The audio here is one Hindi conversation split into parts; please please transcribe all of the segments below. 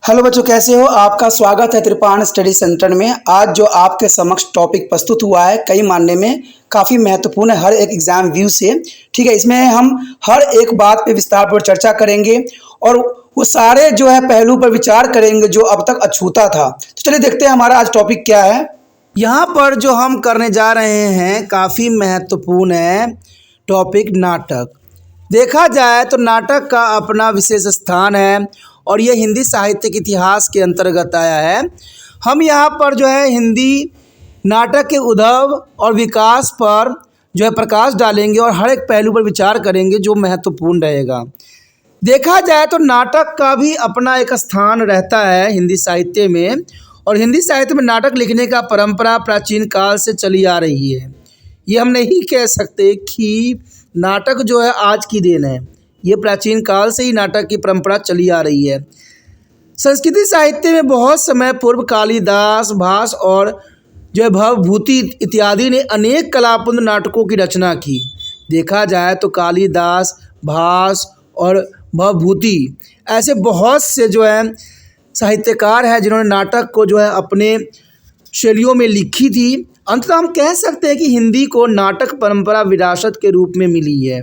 हेलो बच्चों, कैसे हो? आपका स्वागत है त्रिपाण स्टडी सेंटर में। आज जो आपके समक्ष टॉपिक प्रस्तुत हुआ है कई मायने में काफ़ी महत्वपूर्ण है हर एक एग्जाम व्यू से। ठीक है, इसमें हम हर एक बात पे विस्तारपूर्वक चर्चा करेंगे और वो सारे जो है पहलू पर विचार करेंगे जो अब तक अछूता था। तो चलिए देखते हैं हमारा आज टॉपिक क्या है। यहाँ पर जो हम करने जा रहे हैं काफ़ी महत्वपूर्ण है टॉपिक नाटक। देखा जाए तो नाटक का अपना विशेष स्थान है और ये हिंदी साहित्य के इतिहास के अंतर्गत आया है। हम यहाँ पर जो है हिंदी नाटक के उद्भव और विकास पर जो है प्रकाश डालेंगे और हर एक पहलू पर विचार करेंगे जो महत्वपूर्ण रहेगा। देखा जाए तो नाटक का भी अपना एक स्थान रहता है हिंदी साहित्य में, और हिंदी साहित्य में नाटक लिखने का परंपरा प्राचीन काल से चली आ रही है। ये हम नहीं कह सकते कि नाटक जो है आज की देन है, ये प्राचीन काल से ही नाटक की परंपरा चली आ रही है। संस्कृत साहित्य में बहुत समय पूर्व कालिदास, भास और जो है भवभूति इत्यादि ने अनेक कलापूर्ण नाटकों की रचना की। देखा जाए तो कालिदास, भास और भवभूति ऐसे बहुत से जो है साहित्यकार हैं जिन्होंने नाटक को जो है अपने शैलियों में लिखी थी। अंततः हम कह सकते हैं कि हिंदी को नाटक परंपरा विरासत के रूप में मिली है,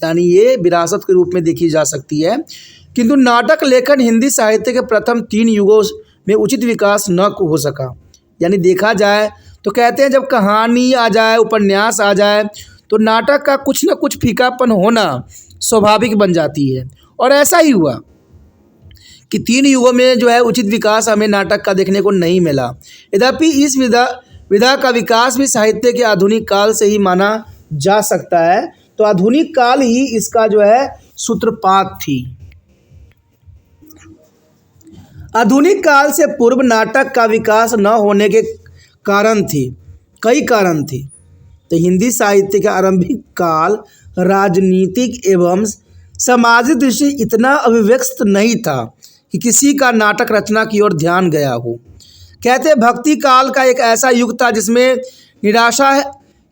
यानी ये विरासत के रूप में देखी जा सकती है। किंतु नाटक लेखन हिंदी साहित्य के प्रथम 3 युगों में उचित विकास न हो सका। यानी देखा जाए तो कहते हैं जब कहानी आ जाए, उपन्यास आ जाए, तो नाटक का कुछ न कुछ फीकापन होना स्वाभाविक बन जाती है। और ऐसा ही हुआ कि 3 युगों में जो है उचित विकास हमें नाटक का देखने को नहीं मिला। यद्यपि इस विधा का विकास भी साहित्य के आधुनिक काल से ही माना जा सकता है। तो आधुनिक काल ही इसका जो है सूत्रपात थी। आधुनिक काल से पूर्व नाटक का विकास न होने के कारण थे, कई कारण थे। तो हिंदी साहित्य का आरंभिक काल राजनीतिक एवं सामाजिक दृष्टि इतना अभिव्यक्त नहीं था कि किसी का नाटक रचना की ओर ध्यान गया हो। कहते भक्ति काल का एक ऐसा युग था जिसमें निराशा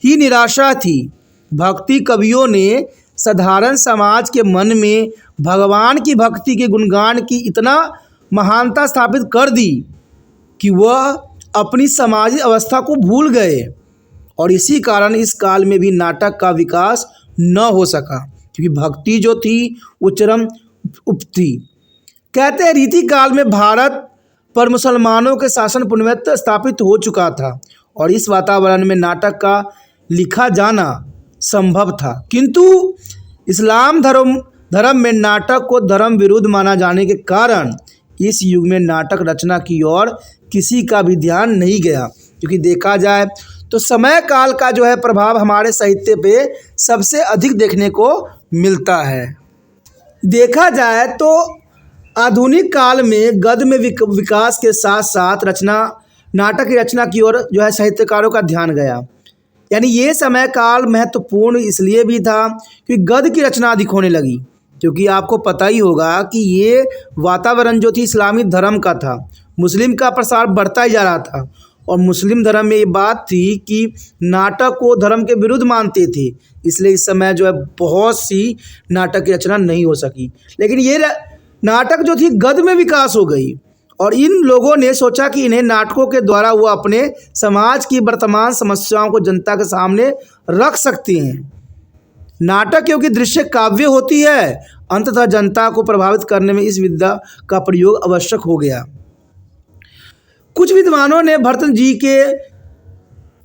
ही निराशा थी। भक्ति कवियों ने साधारण समाज के मन में भगवान की भक्ति के गुणगान की इतना महानता स्थापित कर दी कि वह अपनी सामाजिक अवस्था को भूल गए, और इसी कारण इस काल में भी नाटक का विकास न हो सका, क्योंकि भक्ति जो थी वो चरम उप थी। कहते हैं रीति काल में भारत पर मुसलमानों के शासन पुनर्वत स्थापित हो चुका था और इस वातावरण में नाटक का लिखा जाना संभव था। किंतु इस्लाम धर्म में नाटक को धर्म विरुद्ध माना जाने के कारण इस युग में नाटक रचना की ओर किसी का भी ध्यान नहीं गया। क्योंकि देखा जाए तो समय काल का जो है प्रभाव हमारे साहित्य पे सबसे अधिक देखने को मिलता है। देखा जाए तो आधुनिक काल में गद्य में विकास के साथ साथ नाटक की रचना की ओर जो है साहित्यकारों का ध्यान गया। यानी ये समय काल महत्वपूर्ण इसलिए भी था कि गद्य की रचना अधिक होने लगी, क्योंकि आपको पता ही होगा कि ये वातावरण जो थी इस्लामी धर्म का था, मुस्लिम का प्रसार बढ़ता ही जा रहा था। और मुस्लिम धर्म में ये बात थी कि नाटक को धर्म के विरुद्ध मानते थे, इसलिए इस समय जो है बहुत सी नाटक की रचना नहीं हो सकी। लेकिन ये नाटक जो थी गद्य में विकास हो गई और इन लोगों ने सोचा कि इन्हें नाटकों के द्वारा वो अपने समाज की वर्तमान समस्याओं को जनता के सामने रख सकते हैं। नाटक क्योंकि दृश्य काव्य होती है, अंततः जनता को प्रभावित करने में इस विधा का प्रयोग आवश्यक हो गया। कुछ विद्वानों ने भरतन जी के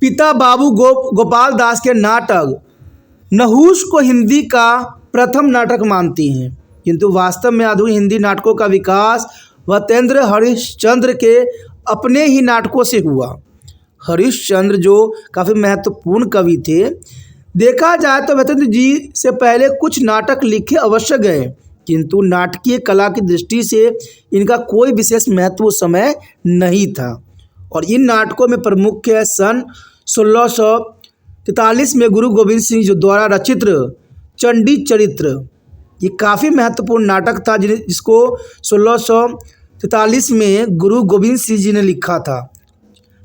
पिता बाबू गोपाल दास के नाटक नहुष को हिंदी का प्रथम नाटक मानती हैं, किंतु वास्तव में आधुनिक हिंदी नाटकों का विकास वतेंद्र हरिश्चंद्र के अपने ही नाटकों से हुआ। हरिश्चंद्र जो काफ़ी महत्वपूर्ण कवि थे। देखा जाए तो वतेंद्र जी से पहले कुछ नाटक लिखे अवश्य गए, किंतु नाटकीय कला की दृष्टि से इनका कोई विशेष महत्व उस समय नहीं था। और इन नाटकों में प्रमुख है सन 1643 में गुरु गोविंद सिंह जी द्वारा रचित चंडी चरित्र। ये काफ़ी महत्वपूर्ण नाटक था जिसको 1643 में गुरु गोविंद सिंह जी ने लिखा था।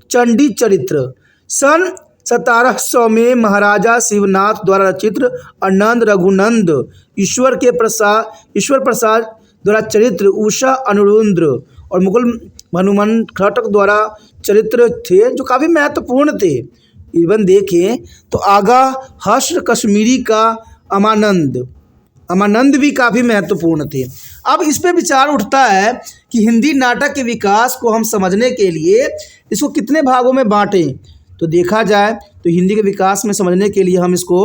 चंडी चरित्र सन 1700 में महाराजा शिवनाथ द्वारा रचित आनंद रघुनंद ईश्वर प्रसाद द्वारा चरित्र उषा अनुरुद्र और मुकुल भानुमन खट्टक द्वारा चरित्र थे जो काफ़ी महत्वपूर्ण थे। इवन देखें तो आगा हर्ष कश्मीरी का अमानंद भी काफ़ी महत्वपूर्ण थे। अब इस पे विचार उठता है कि हिंदी नाटक के विकास को हम समझने के लिए इसको कितने भागों में बांटें। तो देखा जाए तो हिंदी के विकास में समझने के लिए हम इसको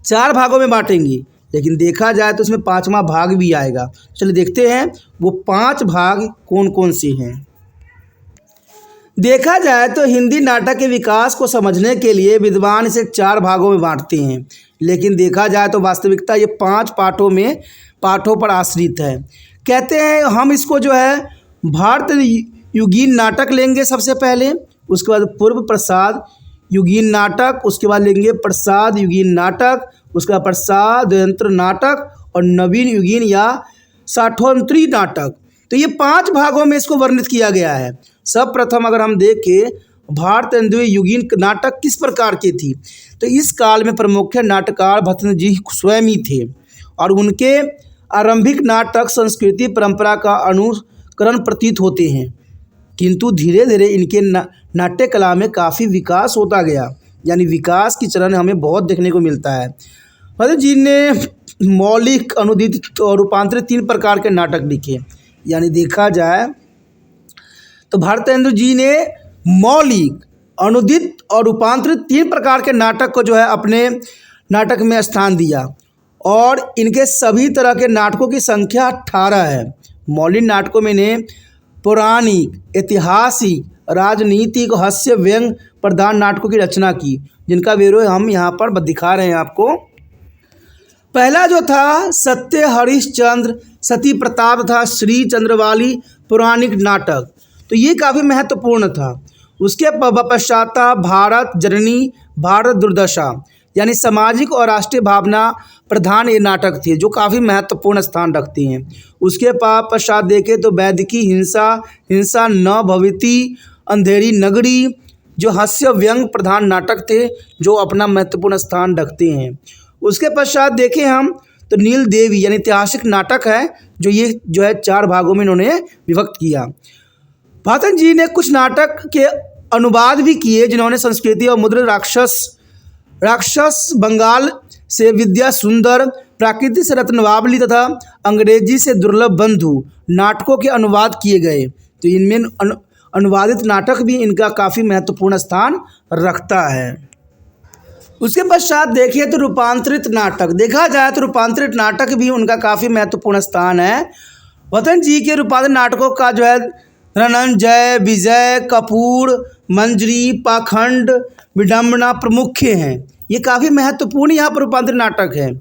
4 भागों में बांटेंगे, लेकिन देखा जाए तो इसमें 5वां भाग भी आएगा। चलिए देखते हैं वो 5 भाग कौन कौन से हैं। देखा जाए तो हिंदी नाटक के विकास को समझने के लिए विद्वान इसे 4 भागों में बांटते हैं, लेकिन देखा जाए तो वास्तविकता ये 5 पाठों पर आश्रित है। कहते हैं हम इसको जो है भारत युगीन नाटक लेंगे सबसे पहले, उसके बाद पूर्व प्रसाद युगीन नाटक, उसके बाद लेंगे प्रसाद युगीन नाटक, उसके बाद प्रसाद यंत्र नाटक और नवीन युगीन या साठोंतरी नाटक। तो ये 5 भागों में इसको वर्णित किया गया है। सब प्रथम अगर हम देखें भारत युगीन नाटक किस प्रकार की थी, तो इस काल में प्रमुख नाटककार भरतेंदु जी स्वयं ही थे और उनके आरंभिक नाटक संस्कृति परंपरा का अनुकरण प्रतीत होते हैं, किंतु धीरे धीरे इनके नाट्य कला में काफ़ी विकास होता गया, यानी विकास की चरण हमें बहुत देखने को मिलता है। भरतेंदु जी ने मौलिक, अनुदित और रूपांतरित 3 प्रकार के नाटक लिखे। यानी देखा जाए तो भारतेंदु जी ने मौलिक, अनुदित और रूपांतरित 3 प्रकार के नाटक को जो है अपने नाटक में स्थान दिया और इनके सभी तरह के नाटकों की संख्या 18 है। मौलिक नाटकों में ने पौराणिक, ऐतिहासिक, राजनीतिक, हास्य, व्यंग प्रधान नाटकों की रचना की, जिनका ब्यौरा हम यहाँ पर दिखा रहे हैं आपको। पहला जो था सत्य हरिश्चंद्र, सती प्रताप तथा श्री चंद्रवाली पौराणिक नाटक, तो ये काफ़ी महत्वपूर्ण था। उसके पश्चात भारत जननी, भारत दुर्दशा, यानी सामाजिक और राष्ट्रीय भावना प्रधान ये नाटक थे जो काफ़ी महत्वपूर्ण स्थान रखते हैं। उसके पश्चात देखें तो वैदिकी हिंसा न भविती, अंधेरी नगरी, जो हास्य व्यंग प्रधान नाटक थे जो अपना महत्वपूर्ण स्थान रखते हैं। उसके पश्चात देखें हम तो नील देवी यानी ऐतिहासिक नाटक है जो ये जो है 4 भागों में इन्होंने विभक्त किया। भारतेंदु जी ने कुछ नाटक के अनुवाद भी किए जिन्होंने संस्कृति और मुद्र राक्षस बंगाल से विद्या सुंदर, प्राकृतिक से रत्नवावली तथा अंग्रेजी से दुर्लभ बंधु नाटकों के अनुवाद किए गए। तो इनमें अनुवादित नाटक भी इनका काफ़ी महत्वपूर्ण स्थान रखता है। उसके पश्चात देखिए तो रूपांतरित नाटक, देखा जाए तो रूपांतरित नाटक भी उनका काफ़ी महत्वपूर्ण स्थान है। भारतेंदु जी के रूपांतरित नाटकों का जो है धनंजय, विजय, कपूर, मंजरी, पाखंड, विडंबना प्रमुख हैं। ये काफ़ी महत्वपूर्ण यहाँ पर रूपांतरित नाटक है।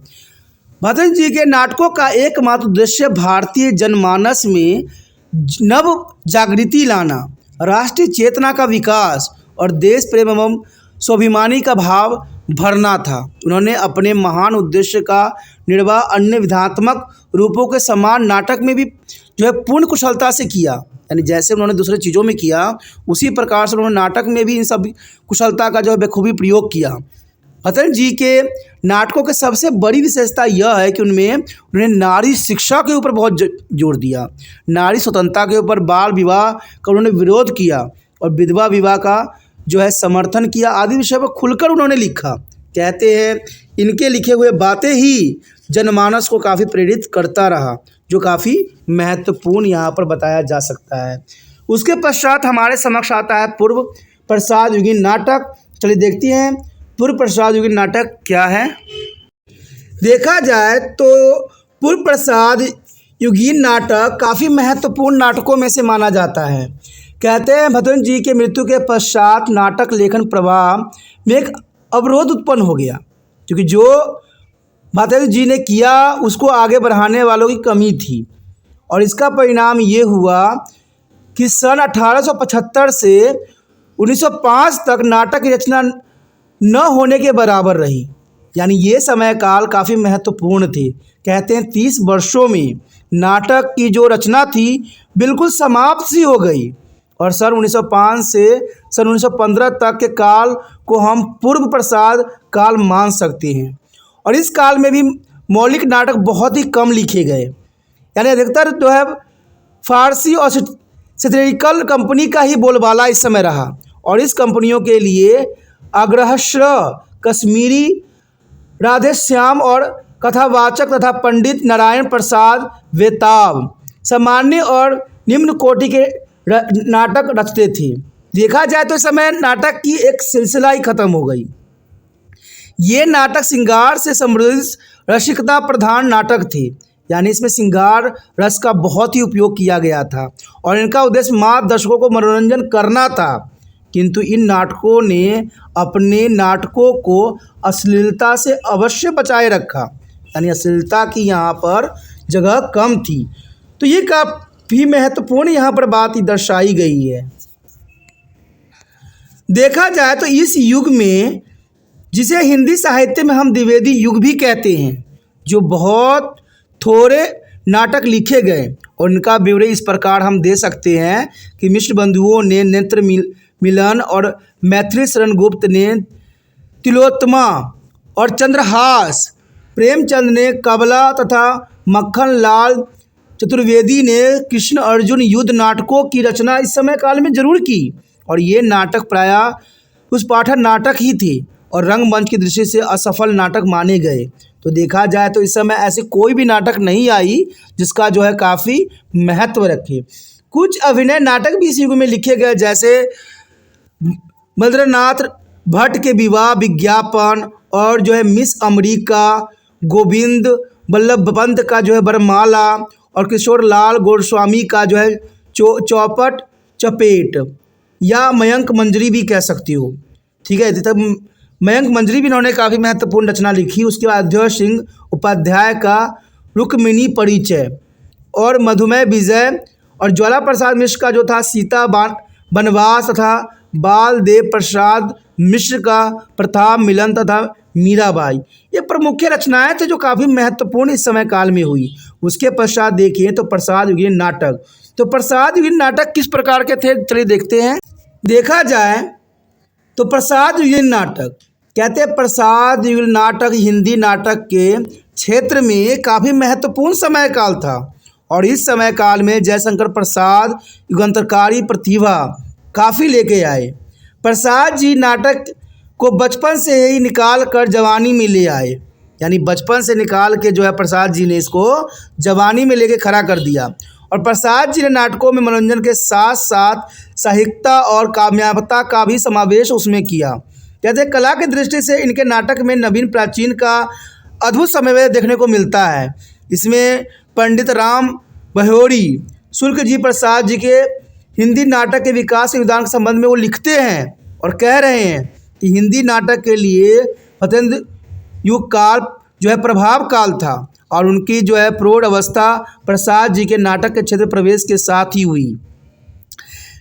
भारतेंदु जी के नाटकों का एकमात्र उद्देश्य भारतीय जनमानस में नव जागृति लाना, राष्ट्रीय चेतना का विकास और देश प्रेम एवं स्वाभिमानी का भाव भरना था। उन्होंने अपने महान उद्देश्य का निर्वाह अन्य विधात्मक रूपों के समान नाटक में भी जो है पूर्ण कुशलता से किया, यानी जैसे उन्होंने दूसरे चीज़ों में किया उसी प्रकार से उन्होंने नाटक में भी इन सब कुशलता का जो है बखूबी प्रयोग किया। भारतेंदु जी के नाटकों की सबसे बड़ी विशेषता यह है कि उनमें उन्होंने नारी शिक्षा के ऊपर बहुत जोर दिया, नारी स्वतंत्रता के ऊपर, बाल विवाह का उन्होंने विरोध किया और विधवा विवाह का जो है समर्थन किया, आदि विषय पर खुलकर उन्होंने लिखा। कहते हैं इनके लिखे हुए बातें ही जनमानस को काफ़ी प्रेरित करता रहा, जो काफ़ी महत्वपूर्ण यहाँ पर बताया जा सकता है। उसके पश्चात हमारे समक्ष आता है पूर्व प्रसाद युगीन नाटक। चलिए देखते हैं पूर्व प्रसाद युगीन नाटक क्या है। देखा जाए तो पूर्व प्रसाद युगीन नाटक काफ़ी महत्वपूर्ण नाटकों में से माना जाता है। कहते हैं भारतेंदु जी के मृत्यु के पश्चात नाटक लेखन प्रवाह में एक अवरोध उत्पन्न हो गया, क्योंकि जो भारतेंदु जी ने किया उसको आगे बढ़ाने वालों की कमी थी और इसका परिणाम ये हुआ कि सन 1875 से 1905 तक नाटक की रचना न होने के बराबर रही, यानी ये समय काल काफ़ी महत्वपूर्ण थे। कहते हैं 30 वर्षों में नाटक की जो रचना थी बिल्कुल समाप्त सी हो गई और सन 1905 से सन 1915 तक के काल को हम पूर्व प्रसाद काल मान सकते हैं। और इस काल में भी मौलिक नाटक बहुत ही कम लिखे गए, यानी अधिकतर जो है फारसी और सेटेरिकल कंपनी का ही बोलबाला इस समय रहा और इस कंपनियों के लिए अग्रहश्र कश्मीरी राधेश्याम और कथावाचक तथा पंडित नारायण प्रसाद वेताब सामान्य और निम्न कोटि के नाटक रचते थे। देखा जाए तो इस समय नाटक की एक सिलसिला ही खत्म हो गई। ये नाटक श्रृंगार से समृद्ध रसिकता प्रधान नाटक थे, यानी इसमें श्रृंगार रस का बहुत ही उपयोग किया गया था और इनका उद्देश्य मात्र दर्शकों को मनोरंजन करना था। किंतु इन नाटकों ने अपने नाटकों को अश्लीलता से अवश्य बचाए रखा, यानी अश्लीलता की यहाँ पर जगह कम थी। तो ये काफ़ी महत्वपूर्ण यहाँ पर बात दर्शाई गई है। देखा जाए तो इस युग में, जिसे हिंदी साहित्य में हम द्विवेदी युग भी कहते हैं, जो बहुत थोड़े नाटक लिखे गए और उनका विवरण इस प्रकार हम दे सकते हैं कि मिश्र बंधुओं ने नेत्र मिलन और मैथिली शरण गुप्त ने तिलोत्तमा और चंद्रहास, प्रेमचंद ने कबला तथा मक्खन लाल चतुर्वेदी ने कृष्ण अर्जुन युद्ध नाटकों की रचना इस समय काल में जरूर की और ये नाटक प्रायः उस पाठक नाटक ही थे और रंगमंच की दृष्टि से असफल नाटक माने गए। तो देखा जाए तो इस समय ऐसे कोई भी नाटक नहीं आई जिसका जो है काफ़ी महत्व रखे। कुछ अभिनय नाटक भी इस युग में लिखे गए, जैसे मद्रनाथ भट्ट के विवाह विज्ञापन और जो है मिस अमेरिका, गोविंद बल्लभ पंत का जो है बरमाला और किशोर लाल गोस्वामी का जो है चौपट चपेट या मयंक मंजरी भी कह सकती हो। ठीक है, तब मयंक मंजरी भी इन्होंने काफ़ी महत्वपूर्ण रचना लिखी। उसके बाद अध्याय सिंह उपाध्याय का रुक्मिणी परिचय और मधुमेह विजय और ज्वाला प्रसाद मिश्र का जो था सीता वनवास तथा बाल देव प्रसाद मिश्र का प्रताप मिलन तथा मीराबाई, ये प्रमुख रचनाएं थे जो काफ़ी महत्वपूर्ण इस समय काल में हुई। उसके पश्चात देखिए तो प्रसाद युगीन नाटक। तो प्रसाद युगीन नाटक किस प्रकार के थे, चलिए देखते हैं। देखा जाए तो प्रसाद युगीन नाटक कहते हैं, प्रसाद युगीन नाटक हिंदी नाटक के क्षेत्र में काफ़ी महत्वपूर्ण समय काल था और इस समय काल में जयशंकर प्रसाद युगांतरकारी प्रतिभा काफ़ी लेके आए। प्रसाद जी नाटक को बचपन से ही निकाल कर जवानी में ले आए, यानी बचपन से निकाल के जो है प्रसाद जी ने इसको जवानी में लेके खड़ा कर दिया और प्रसाद जी ने नाटकों में मनोरंजन के साथ साथ साहित्यता और काव्यात्मकता का भी समावेश उसमें किया। कहते हैं कला की दृष्टि से इनके नाटक में नवीन प्राचीन का अद्भुत समन्वय देखने को मिलता है। इसमें पंडित राम बहोरी शुक्ल जी प्रसाद जी के हिंदी नाटक के विकास के योगदान के संबंध में वो लिखते हैं और कह रहे हैं कि हिंदी नाटक के लिए फतेंद्र युग काल जो है प्रभाव काल था और उनकी जो है प्रौढ़ अवस्था प्रसाद जी के नाटक के क्षेत्र प्रवेश के साथ ही हुई।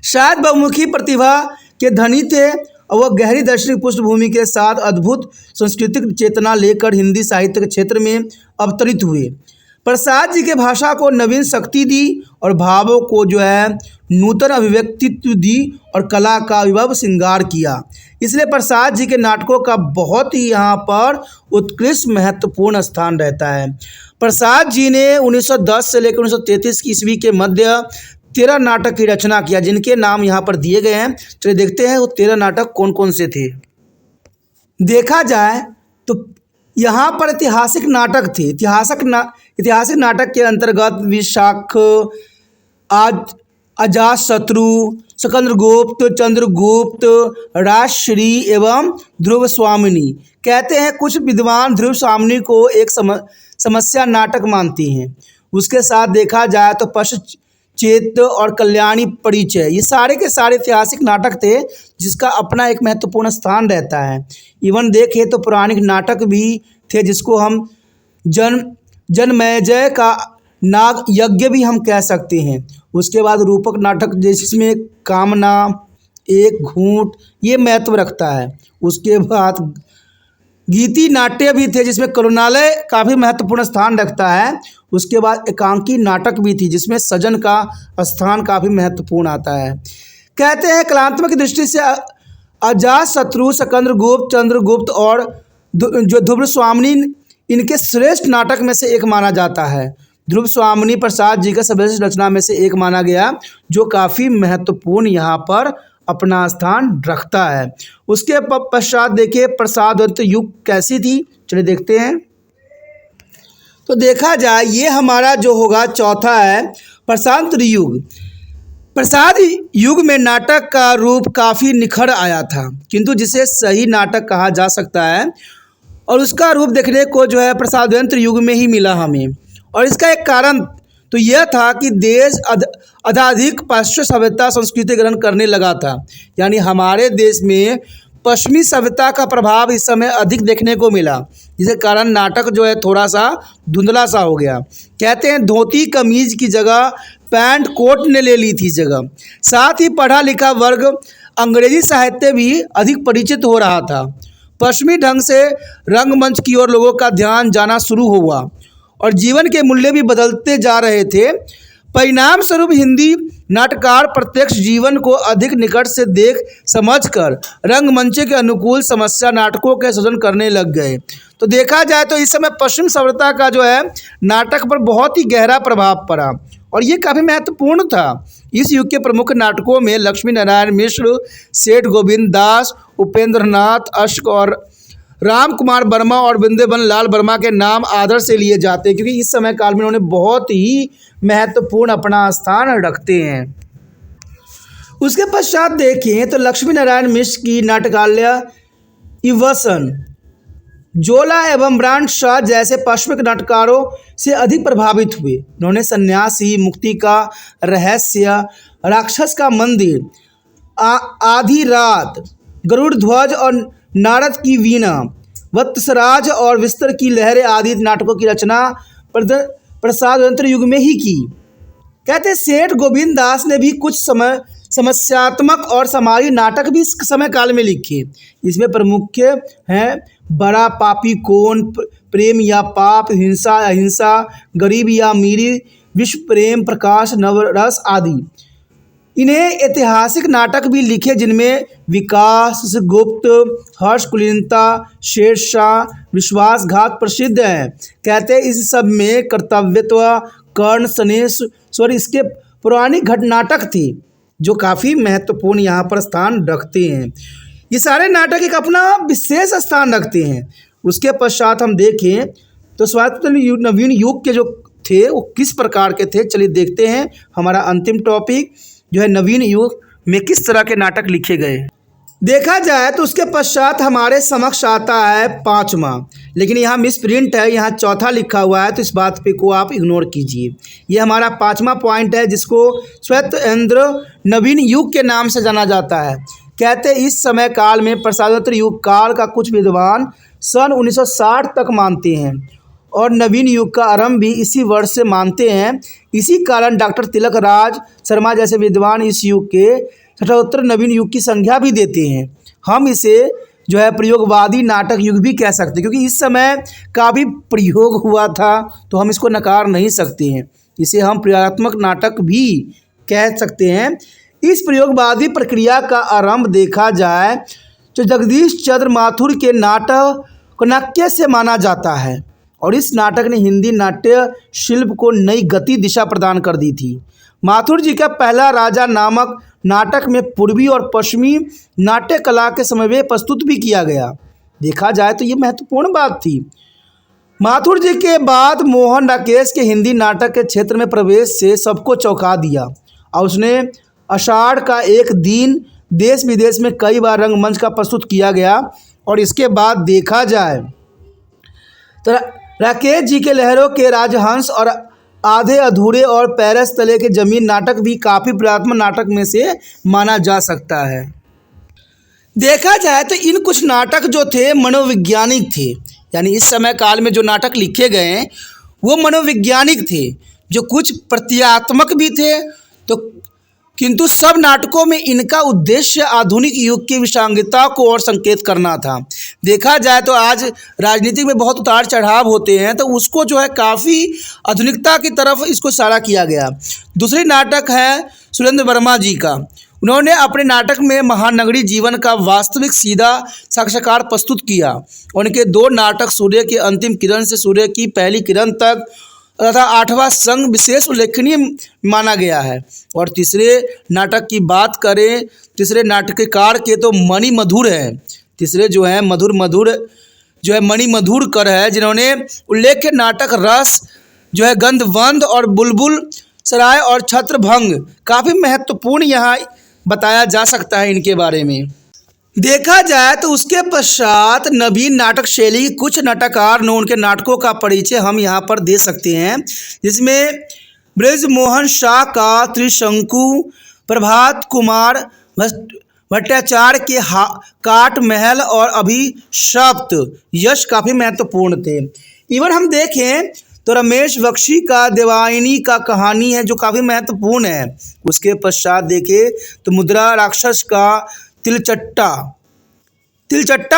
शायद बहुमुखी प्रतिभा के धनी थे और वह गहरी दार्शनिक पृष्ठभूमि के साथ अद्भुत सांस्कृतिक चेतना लेकर हिंदी साहित्य के क्षेत्र में अवतरित हुए। प्रसाद जी के भाषा को नवीन शक्ति दी और भावों को जो है नूतन अभिव्यक्तित्व दी और कला का विभव श्रृंगार किया। इसलिए प्रसाद जी के नाटकों का बहुत ही यहाँ पर उत्कृष्ट महत्वपूर्ण स्थान रहता है। प्रसाद जी ने 1910 से लेकर 1933 की ईस्वी के मध्य 13 नाटक की रचना किया, जिनके नाम यहाँ पर दिए गए हैं। चलिए देखते हैं वो 13 नाटक कौन कौन से थे। देखा जाए तो यहाँ पर ऐतिहासिक नाटक थे। ऐतिहासिक नाटक के अंतर्गत विशाख, अजातशत्रु, सिकंदरगुप्त, चंद्रगुप्त, राजश्री एवं ध्रुव स्वामिनी। कहते हैं कुछ विद्वान ध्रुव स्वामिनी को एक समस्या नाटक मानती हैं। उसके साथ देखा जाए तो पश्चेत और कल्याणी परिचय, ये सारे के सारे ऐतिहासिक नाटक थे जिसका अपना एक महत्वपूर्ण स्थान रहता है। इवन देखें तो पौराणिक नाटक भी थे जिसको हम जनमेजय का नाग यज्ञ भी हम कह सकते हैं। उसके बाद रूपक नाटक जिसमें कामना, एक घूंट, ये महत्व रखता है। उसके बाद गीति नाट्य भी थे जिसमें करुणालय काफ़ी महत्वपूर्ण स्थान रखता है। उसके बाद एकांकी नाटक भी थी जिसमें सजन का स्थान काफ़ी महत्वपूर्ण आता है। कहते हैं कलात्मक की दृष्टि से अजातशत्रु, सिकंदरगुप्त, चंद्रगुप्त और जो ध्रुव स्वामिनी इनके श्रेष्ठ नाटक में से एक माना जाता है। ध्रुव स्वामिनी प्रसाद जी का सर्वश्रेष्ठ रचना में से एक माना गया, जो काफ़ी महत्वपूर्ण यहाँ पर अपना स्थान रखता है। उसके पश्चात देखिए प्रसादवंत युग कैसी थी, चलिए देखते हैं। तो देखा जाए ये हमारा जो होगा चौथा है प्रसाद युग। प्रसाद युग में नाटक का रूप काफ़ी निखर आया था, किंतु जिसे सही नाटक कहा जा सकता है और उसका रूप देखने को जो है प्रसादवंत युग में ही मिला हमें। और इसका एक कारण तो यह था कि देश अत्यधिक पाश्चात्य सभ्यता संस्कृति ग्रहण करने लगा था, यानी हमारे देश में पश्चिमी सभ्यता का प्रभाव इस समय अधिक देखने को मिला, जिसके कारण नाटक जो है थोड़ा सा धुंधला सा हो गया। कहते हैं धोती कमीज की जगह पैंट कोट ने ले ली थी जगह। साथ ही पढ़ा लिखा वर्ग अंग्रेजी साहित्य भी अधिक परिचित हो रहा था। पश्चिमी ढंग से रंगमंच की ओर लोगों का ध्यान जाना शुरू हुआ और जीवन के मूल्य भी बदलते जा रहे थे। परिणाम स्वरूप हिंदी नाटककार प्रत्यक्ष जीवन को अधिक निकट से देख समझकर रंगमंच के अनुकूल समस्या नाटकों के सृजन करने लग गए। तो देखा जाए तो इस समय पश्चिम सभ्यता का जो है नाटक पर बहुत ही गहरा प्रभाव पड़ा और ये काफ़ी महत्वपूर्ण था। इस युग के प्रमुख नाटकों में लक्ष्मी नारायण मिश्र, सेठ गोविंद दास, उपेंद्र नाथ अश्क और राम कुमार वर्मा और वृंदावन लाल वर्मा के नाम आदर से लिए जाते हैं, क्योंकि इस समय काल में उन्होंने बहुत ही महत्वपूर्ण अपना स्थान रखते हैं। उसके पश्चात देखें तो लक्ष्मी नारायण मिश्र की नाटकालय इवसन, जोला एवं ब्रांड शाह जैसे पाश्विक नाटकारों से अधिक प्रभावित हुए। उन्होंने सन्यासी, मुक्ति का रहस्य, राक्षस का मंदिर, आधी रात, गरुड़ ध्वज और नारद की वीणा, वत्सराज और विस्तर की लहरें आदि नाटकों की रचना प्रसादवंत युग में ही की। कहते सेठ गोविंद दास ने भी कुछ समस्यात्मक और समाजी नाटक भी इस समय काल में लिखे। इसमें प्रमुख हैं बड़ा पापी कौन, प्रेम या पाप, हिंसा अहिंसा, गरीब या अमीरी, विश्व प्रेम, प्रकाश, नवरस आदि। इन्हें ऐतिहासिक नाटक भी लिखे जिनमें विकास गुप्त, हर्ष कुलीनता, शेरशाह, विश्वासघात प्रसिद्ध हैं। कहते हैं इस सब में कर्तव्यत्व, कर्ण, सनेश्वर इसके पौराणिक घट नाटक थे जो काफ़ी महत्वपूर्ण यहाँ पर स्थान रखते हैं। ये सारे नाटक एक अपना विशेष स्थान रखते हैं। उसके पश्चात हम देखें तो स्वातंत्र नवीन युग के जो थे वो किस प्रकार के थे, चलिए देखते हैं। हमारा अंतिम टॉपिक जो है नवीन युग में किस तरह के नाटक लिखे गए। देखा जाए तो उसके पश्चात हमारे समक्ष आता है पाँचवा, लेकिन यहाँ मिस प्रिंट है, यहाँ चौथा लिखा हुआ है, तो इस बात पे को आप इग्नोर कीजिए। ये हमारा पाँचवा पॉइंट है जिसको स्वातंत्र नवीन युग के नाम से जाना जाता है। कहते इस समय काल में प्रसादोत्तर युग काल का कुछ विद्वान सन 1960 तक मानते हैं और नवीन युग का आरंभ भी इसी वर्ष से मानते हैं। इसी कारण डॉक्टर तिलक राज शर्मा जैसे विद्वान इस युग के शतोत्तर नवीन युग की संज्ञा भी देते हैं। हम इसे जो है प्रयोगवादी नाटक युग भी कह सकते हैं, क्योंकि इस समय का भी प्रयोग हुआ था तो हम इसको नकार नहीं सकते हैं। इसे हम प्रयोगात्मक नाटक भी कह सकते हैं। इस प्रयोगवादी प्रक्रिया का आरंभ देखा जाए तो जगदीश चंद्र माथुर के नाटक कनक्य से माना जाता है और इस नाटक ने हिंदी नाट्य शिल्प को नई गति दिशा प्रदान कर दी थी। माथुर जी का पहला राजा नामक नाटक में पूर्वी और पश्चिमी नाट्य कला के समन्वय प्रस्तुत भी किया गया। देखा जाए तो ये महत्वपूर्ण बात थी। माथुर जी के बाद मोहन राकेश के हिंदी नाटक के क्षेत्र में प्रवेश से सबको चौंका दिया और उसने आषाढ़ का एक दिन देश विदेश में कई बार रंगमंच का प्रस्तुत किया गया। और इसके बाद देखा जाए तो राकेश जी के लहरों के राजहंस और आधे अधूरे और पैरस तले के जमीन नाटक भी काफ़ी प्रयोगात्मक नाटक में से माना जा सकता है। देखा जाए तो इन कुछ नाटक जो थे मनोवैज्ञानिक थे, यानी इस समय काल में जो नाटक लिखे गए हैं वो मनोवैज्ञानिक थे, जो कुछ प्रतीकात्मक भी थे तो किंतु सब नाटकों में इनका उद्देश्य आधुनिक युग की विसंगतता को और संकेत करना था। देखा जाए तो आज राजनीति में बहुत उतार चढ़ाव होते हैं तो उसको जो है काफ़ी आधुनिकता की तरफ इसको इशारा किया गया। दूसरी नाटक है सुरेंद्र वर्मा जी का। उन्होंने अपने नाटक में महानगरी जीवन का वास्तविक सीधा साक्षात्कार प्रस्तुत किया। उनके दो नाटक सूर्य की अंतिम किरण से सूर्य की पहली किरण तक, तथा 8वां संघ विशेष उल्लेखनीय माना गया है। और तीसरे नाटक की बात करें, तीसरे नाटककार के तो मणि मधुर हैं। तीसरे जो हैं मणि मधुरकर है, जिन्होंने उल्लेख्य नाटक रस जो है गंधवंध और बुलबुल सराय और छत्रभंग काफ़ी महत्वपूर्ण यहाँ बताया जा सकता है इनके बारे में। देखा जाए तो उसके पश्चात नवीन नाटक शैली की कुछ नाटककार ने उनके नाटकों का परिचय हम यहाँ पर दे सकते हैं, जिसमें बृजमोहन शाह का त्रिशंकु, प्रभात कुमार भट्टाचार्य के काट महल और अभिशप्त यश काफ़ी महत्वपूर्ण थे। इवन हम देखें तो रमेश बख्शी का देवायनी का कहानी है जो काफ़ी महत्वपूर्ण है। उसके पश्चात देखें तो मुद्रा राक्षस का तिलचट्टा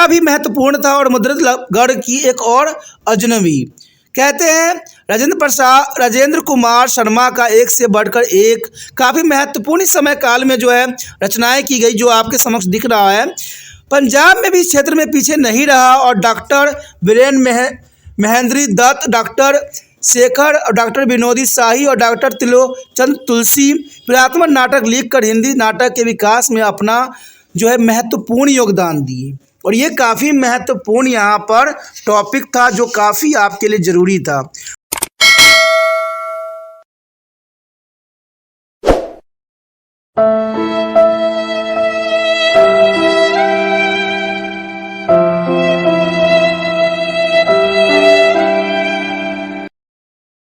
भी महत्वपूर्ण था। और मुद्रतगढ़ की एक और अजनबी कहते हैं राजेंद्र कुमार शर्मा का एक से बढ़कर एक काफ़ी महत्वपूर्ण इस समय काल में जो है रचनाएं की गई, जो आपके समक्ष दिख रहा है। पंजाब में भी इस क्षेत्र में पीछे नहीं रहा और डॉक्टर वीरेंद्र महेंद्री दत्त, डॉक्टर शेखर और डॉक्टर विनोदी शाही और डॉक्टर त्रिलोचन तुलसी पुरात्मक नाटक लिखकर हिंदी नाटक के विकास में अपना जो है महत्वपूर्ण योगदान दिए। और ये काफ़ी महत्वपूर्ण यहाँ पर टॉपिक था जो काफ़ी आपके लिए ज़रूरी था।